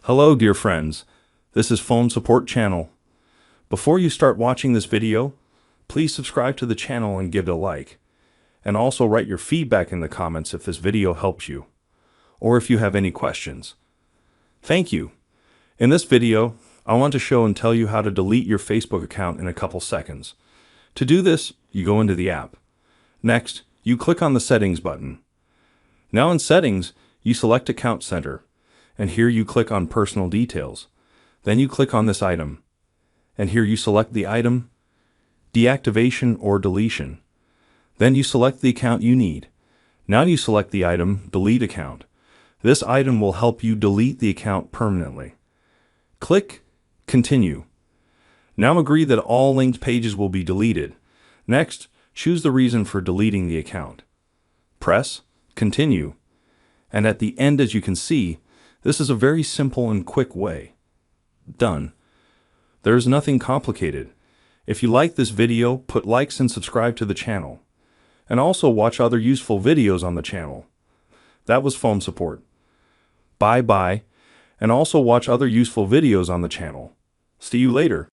Hello, dear friends. This is Phone Support Channel. Before you start watching this video, please subscribe to the channel and give it a like. And also write your feedback in the comments if this video helps you, or if you have any questions. Thank you. In this video, I want to show and tell you how to delete your Facebook account in a couple seconds. To do this, you go into the app. Next, you click on the Settings button. Now in Settings, you select Account Center, and here you click on Personal Details. Then you click on this item, and here you select the item, Deactivation or Deletion. Then you select the account you need. Now you select the item, Delete Account. This item will help you delete the account permanently. Click Continue. Now agree that all linked pages will be deleted. Next, choose the reason for deleting the account. Press Continue. And at the end, as you can see, this is a very simple and quick way. Done. There is nothing complicated. If you like this video, put likes and subscribe to the channel. And also watch other useful videos on the channel. That was Phone Support. Bye bye. And also watch other useful videos on the channel. See you later.